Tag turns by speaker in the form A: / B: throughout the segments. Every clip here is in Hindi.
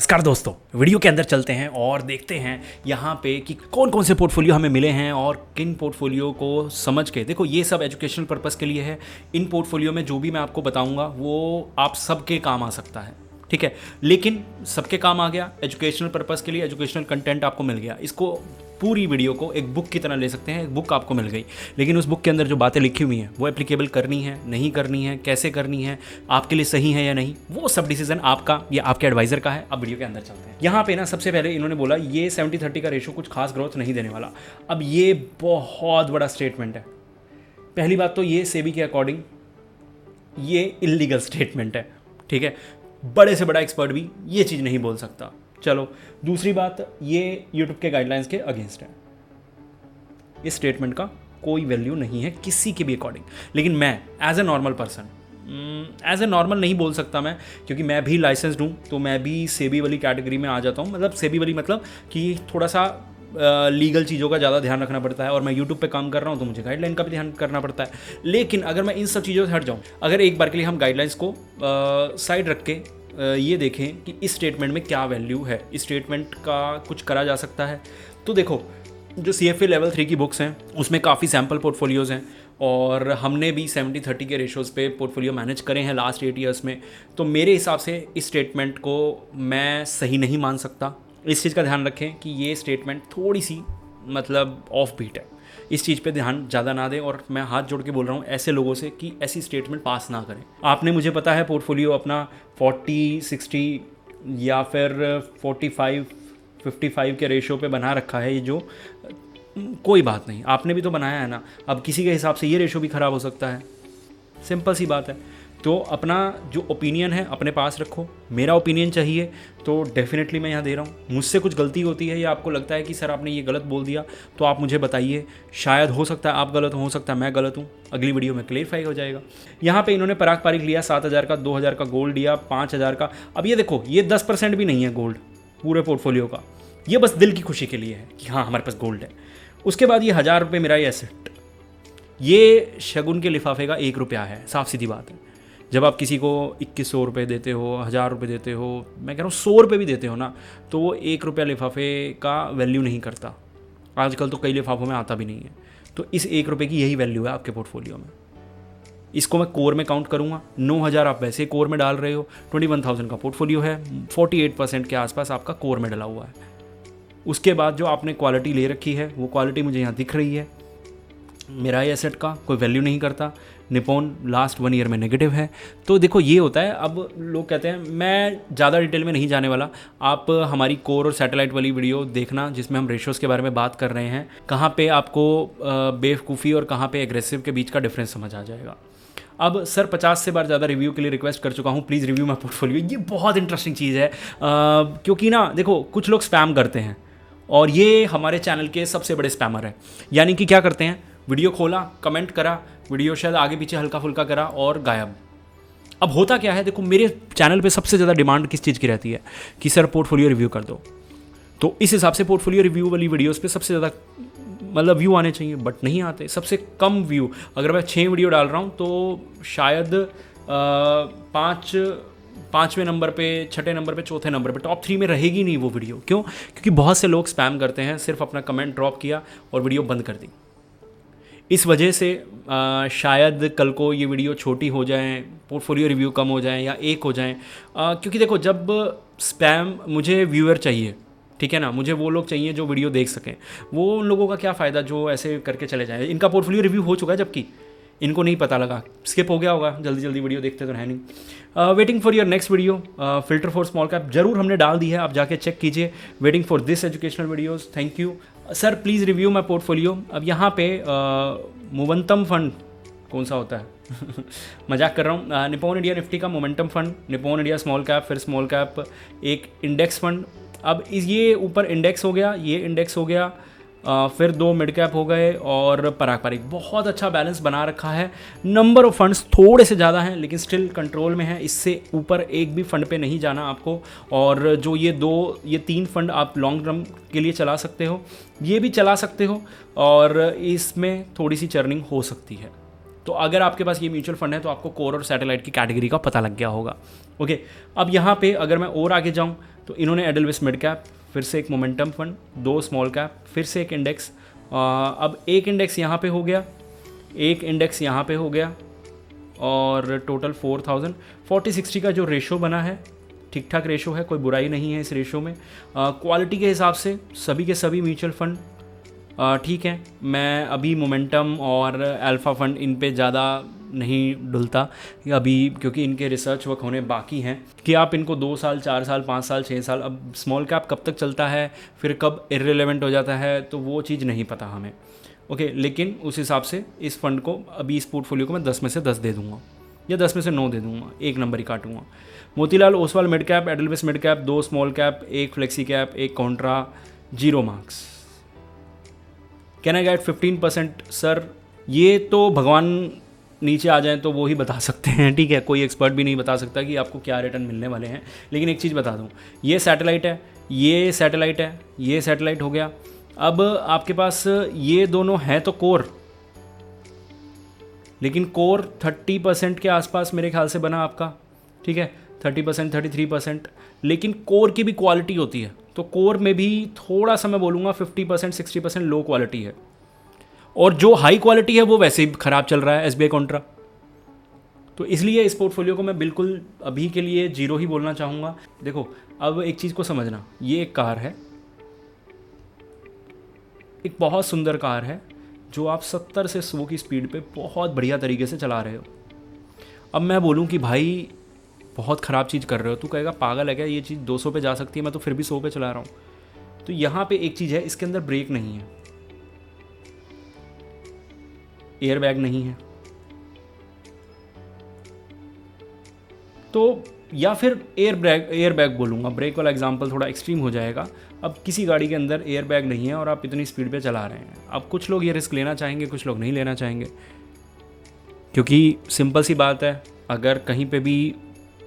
A: नमस्कार दोस्तों, वीडियो के अंदर चलते हैं और देखते हैं यहाँ पे कि कौन कौन से पोर्टफोलियो हमें मिले हैं और किन पोर्टफोलियो को समझ के। देखो, ये सब एजुकेशनल पर्पस के लिए है। इन पोर्टफोलियो में जो भी मैं आपको बताऊंगा वो आप सबके काम आ सकता है, ठीक है। लेकिन सबके काम आ गया, एजुकेशनल पर्पस के लिए एजुकेशनल कंटेंट आपको मिल गया। इसको पूरी वीडियो को एक बुक की तरह ले सकते हैं। एक बुक आपको मिल गई, लेकिन उस बुक के अंदर जो बातें लिखी हुई हैं वो एप्लीकेबल करनी है, नहीं करनी है, कैसे करनी है, आपके लिए सही है या नहीं, वो सब डिसीजन आपका या आपके एडवाइजर का है। अब वीडियो के अंदर चलते हैं। यहाँ पे ना सबसे पहले इन्होंने बोला ये 70-30 का रेशो कुछ खास ग्रोथ नहीं देने वाला। अब ये बहुत बड़ा स्टेटमेंट है। पहली बात तो ये सेबी के अकॉर्डिंग ये इलीगल स्टेटमेंट है, ठीक है। बड़े से बड़ा एक्सपर्ट भी ये चीज़ नहीं बोल सकता। चलो, दूसरी बात, ये यूट्यूब के गाइडलाइंस के अगेंस्ट है। इस स्टेटमेंट का कोई वैल्यू नहीं है किसी के भी अकॉर्डिंग। लेकिन मैं as a normal person, as a normal नहीं बोल सकता मैं, क्योंकि मैं भी लाइसेंस्ड हूँ, तो मैं भी सेबी वाली कैटेगरी में आ जाता हूँ। मतलब सेबी वाली मतलब कि थोड़ा सा लीगल चीज़ों का ज़्यादा ध्यान रखना पड़ता है, और मैं यूट्यूब पे काम कर रहा हूँ तो मुझे गाइडलाइन का भी ध्यान करना पड़ता है। लेकिन अगर मैं इन सब चीज़ों से हट जाऊँ, अगर एक बार के लिए हम गाइडलाइंस को साइड रख के ये देखें कि इस स्टेटमेंट में क्या वैल्यू है, इस स्टेटमेंट का कुछ करा जा सकता है, तो देखो, जो CFA लेवल 3 की बुक्स हैं उसमें काफ़ी सैम्पल पोर्टफोलियोज़ हैं, और हमने भी 70-30 के रेशोज़ पे पोर्टफोलियो मैनेज करे हैं लास्ट 8 ईयर्स में। तो मेरे हिसाब से इस स्टेटमेंट को मैं सही नहीं मान सकता। इस चीज़ का ध्यान रखें कि ये स्टेटमेंट थोड़ी सी मतलब ऑफ बीट है। इस चीज़ पे ध्यान ज़्यादा ना दें, और मैं हाथ जोड़ के बोल रहा हूँ ऐसे लोगों से कि ऐसी स्टेटमेंट पास ना करें। आपने, मुझे पता है, पोर्टफोलियो अपना 40-60 या फिर 45-55 के रेशो पे बना रखा है। ये जो कोई बात नहीं, आपने भी तो बनाया है ना। अब किसी के हिसाब से ये रेशो भी ख़राब हो सकता है, सिंपल सी बात है। तो अपना जो ओपिनियन है अपने पास रखो। मेरा ओपिनियन चाहिए तो डेफिनेटली मैं यहाँ दे रहा हूँ। मुझसे कुछ गलती होती है या आपको लगता है कि सर आपने ये गलत बोल दिया, तो आप मुझे बताइए। शायद हो सकता है आप गलत हो सकता है मैं गलत हूँ। अगली वीडियो में क्लियरफाई हो जाएगा। यहाँ पे इन्होंने पराग पारिक लिया 7,000 का, 2,000 का गोल्ड लिया, 5,000 का। अब ये देखो, ये 10% भी नहीं है गोल्ड पूरे पोर्टफोलियो का। ये बस दिल की खुशी के लिए है कि हाँ हमारे पास गोल्ड है। उसके बाद ये 1,000 रुपये मेरा ये एसेट, ये शगुन के लिफाफे का 1 रुपया है। साफ सीधी बात है। जब आप किसी को 2,100 रुपये देते हो, 1,000 रुपये देते हो, मैं कह रहा हूँ 100 रुपये भी देते हो ना, तो वो 1 रुपया लिफाफे का वैल्यू नहीं करता। आजकल तो कई लिफाफों में आता भी नहीं है। तो इस 1 रुपये की यही वैल्यू है आपके पोर्टफोलियो में। इसको मैं कोर में काउंट करूँगा। 9,000 आप वैसे कोर में डाल रहे हो, 21,000 का पोर्टफोलियो है, 48% के आसपास आपका कोर में डला हुआ है। उसके बाद जो आपने क्वालिटी ले रखी है, वो क्वालिटी मुझे यहाँ दिख रही है। मेरा ये एसेट का कोई वैल्यू नहीं करता। निपॉन लास्ट 1 ईयर में नेगेटिव है। तो देखो, ये होता है। अब लोग कहते हैं, मैं ज़्यादा डिटेल में नहीं जाने वाला। आप हमारी कोर और सैटेलाइट वाली वीडियो देखना, जिसमें हम रेशोज़ के बारे में बात कर रहे हैं। कहाँ पे आपको बेवकूफ़ी और कहाँ पे एग्रेसिव के बीच का डिफरेंस समझ आ जाएगा। अब सर 50 से बार ज़्यादा रिव्यू के लिए रिक्वेस्ट कर चुका हूँ, प्लीज़ रिव्यू माई पोर्टफोलियो। ये बहुत इंटरेस्टिंग चीज़ है, क्योंकि ना देखो, कुछ लोग स्पैम करते हैं, और ये हमारे चैनल के सबसे बड़े स्पैमर हैं। यानी कि क्या करते हैं, वीडियो खोला, कमेंट करा, वीडियो शायद आगे पीछे हल्का फुल्का करा और गायब। अब होता क्या है, देखो, मेरे चैनल पे सबसे ज़्यादा डिमांड किस चीज़ की रहती है कि सर पोर्टफोलियो रिव्यू कर दो। तो इस हिसाब से पोर्टफोलियो रिव्यू वाली वीडियोस पे सबसे ज़्यादा मतलब व्यू आने चाहिए, बट नहीं आते। सबसे कम व्यू, अगर मैं 6 वीडियो डाल रहा हूँ तो शायद 5वें नंबर पे, 6ठे नंबर पे, 4थे नंबर पे, टॉप 3 में रहेगी नहीं वो वीडियो। क्यों? क्योंकि बहुत से लोग स्पैम करते हैं, सिर्फ अपना कमेंट ड्रॉप किया और वीडियो बंद कर दी। इस वजह से शायद कल को ये वीडियो छोटी हो जाए, पोर्टफोलियो रिव्यू कम हो जाए या एक हो जाए। क्योंकि देखो, जब स्पैम, मुझे व्यूअर चाहिए, ठीक है ना, मुझे वो लोग चाहिए जो वीडियो देख सकें। वो उन लोगों का क्या फ़ायदा जो ऐसे करके चले जाएं। इनका पोर्टफोलियो रिव्यू हो चुका है, जबकि इनको नहीं पता लगा, स्किप हो गया होगा, जल्दी जल्दी वीडियो देखते तो है नहीं। Waiting for your next video, filter for small cap जरूर हमने डाल दी है, आप जाके चेक कीजिए। Waiting for this educational videos, thank you sir, please review my portfolio. अब यहाँ पे मोमेंटम फंड कौन सा होता है मजाक कर रहा हूँ। निपॉन इंडिया निफ्टी का momentum fund, Nippon India small cap, फिर स्मॉल कैप, एक इंडेक्स फंड। अब ये ऊपर इंडेक्स हो गया, ये इंडेक्स हो गया, फिर 2 मिड कैप हो गए और पराग पारिक। बहुत अच्छा बैलेंस बना रखा है। नंबर ऑफ फंड्स थोड़े से ज़्यादा हैं, लेकिन स्टिल कंट्रोल में है। इससे ऊपर एक भी फंड पे नहीं जाना आपको। और जो ये 3 फंड आप लॉन्ग टर्म के लिए चला सकते हो, ये भी चला सकते हो, और इसमें थोड़ी सी चर्निंग हो सकती है। तो अगर आपके पास ये म्यूचुअल फंड है तो आपको कोर और सैटेलाइट की कैटेगरी का पता लग गया होगा। ओके, अब यहाँ पे अगर मैं और आगे जाऊँ तो इन्होंने एडलविस मिड कैप, फिर से एक मोमेंटम फंड, 2 स्मॉल कैप, फिर से एक इंडेक्स। अब एक इंडेक्स यहाँ पे हो गया, एक इंडेक्स यहाँ पे हो गया, और टोटल 4060 का जो रेशो बना है ठीक ठाक रेशो है, कोई बुराई नहीं है इस रेशो में। क्वालिटी के हिसाब से सभी के सभी म्यूचुअल फंड ठीक है। मैं अभी मोमेंटम और अल्फ़ा फंड इन पे ज़्यादा नहीं डुलता अभी, क्योंकि इनके रिसर्च वर्क होने बाकी हैं कि आप इनको 2 साल 4 साल 5 साल 6 साल, अब स्मॉल कैप कब तक चलता है फिर कब इररिलेवेंट हो जाता है तो वो चीज़ नहीं पता हमें। ओके, लेकिन उस हिसाब से इस फंड को अभी इस पोर्टफोलियो को मैं 10 में से 10 दे दूंगा या 10 में से 9 दे दूंगा, एक नंबर ही काटूंगा। Motilal Oswal mid cap, Edelweiss mid cap, 2 small cap, एक फ्लेक्सी कैप, एक contra, 0 marks. Can I get 15%? Sir ये तो भगवान नीचे आ जाए तो वो ही बता सकते हैं, ठीक है, कोई एक्सपर्ट भी नहीं बता सकता कि आपको क्या रिटर्न मिलने वाले हैं। लेकिन एक चीज़ बता दूं, ये सैटेलाइट है, ये सैटेलाइट है, ये सैटेलाइट हो गया। अब आपके पास ये दोनों हैं तो कोर, लेकिन कोर 30% के आसपास मेरे ख्याल से बना आपका, ठीक है, 30% 33%। लेकिन कोर की भी क्वालिटी होती है, तो कोर में भी थोड़ा सा मैं बोलूँगा 50% 60% लो क्वालिटी है, और जो हाई क्वालिटी है वो वैसे ही ख़राब चल रहा है, एसबीआई कॉन्ट्रा। तो इसलिए इस पोर्टफोलियो को मैं बिल्कुल अभी के लिए 0 ही बोलना चाहूँगा। देखो, अब एक चीज़ को समझना, ये एक कार है, एक बहुत सुंदर कार है जो आप 70 से 100 की स्पीड पे बहुत बढ़िया तरीके से चला रहे हो। अब मैं बोलूँ कि भाई बहुत ख़राब चीज़ कर रहे हो, तू कहेगा पागल है क्या, ये चीज़ 200 पे जा सकती है, मैं तो फिर भी 100 पे चला रहा हूँ। तो यहाँ पे एक चीज़ है, इसके अंदर ब्रेक नहीं है, एयर बैग नहीं है, तो या फिर एयर बैग बोलूँगा, ब्रेक वाला एग्जांपल थोड़ा एक्सट्रीम हो जाएगा। अब किसी गाड़ी के अंदर एयर बैग नहीं है और आप इतनी स्पीड पे चला रहे हैं, अब कुछ लोग ये रिस्क लेना चाहेंगे, कुछ लोग नहीं लेना चाहेंगे, क्योंकि सिंपल सी बात है, अगर कहीं पे भी,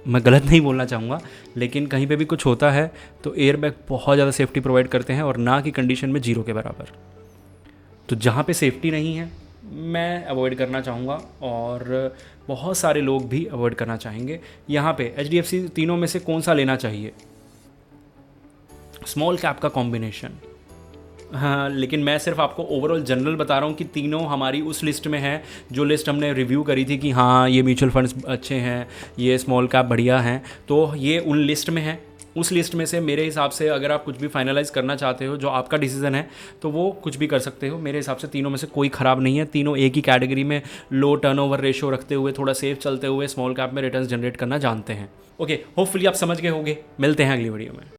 A: मैं गलत नहीं बोलना चाहूँगा, लेकिन कहीं पे भी कुछ होता है तो एयर बैग बहुत ज़्यादा सेफ्टी प्रोवाइड करते हैं, और ना की कंडीशन में 0 के बराबर। तो जहाँ पे सेफ्टी नहीं है मैं अवॉइड करना चाहूँगा, और बहुत सारे लोग भी अवॉइड करना चाहेंगे। यहाँ पे HDFC तीनों में से कौन सा लेना चाहिए? स्मॉल कैप का कॉम्बिनेशन। हाँ, लेकिन मैं सिर्फ आपको ओवरऑल जनरल बता रहा हूँ कि तीनों हमारी उस लिस्ट में है जो लिस्ट हमने रिव्यू करी थी कि हाँ ये म्यूचुअल फंड्स अच्छे हैं, ये स्मॉल कैप बढ़िया हैं, तो ये उन लिस्ट में है। उस लिस्ट में से मेरे हिसाब से अगर आप कुछ भी फाइनलाइज़ करना चाहते हो, जो आपका डिसीजन है, तो वो कुछ भी कर सकते हो। मेरे हिसाब से तीनों में से कोई ख़राब नहीं है, तीनों एक ही कैटेगरी में लो टर्नओवर रेशो रखते हुए, थोड़ा सेफ चलते हुए स्मॉल कैप में रिटर्न्स जनरेट करना जानते हैं। ओके, होपफुली आप समझ गए होंगे। मिलते हैं अगली वीडियो में।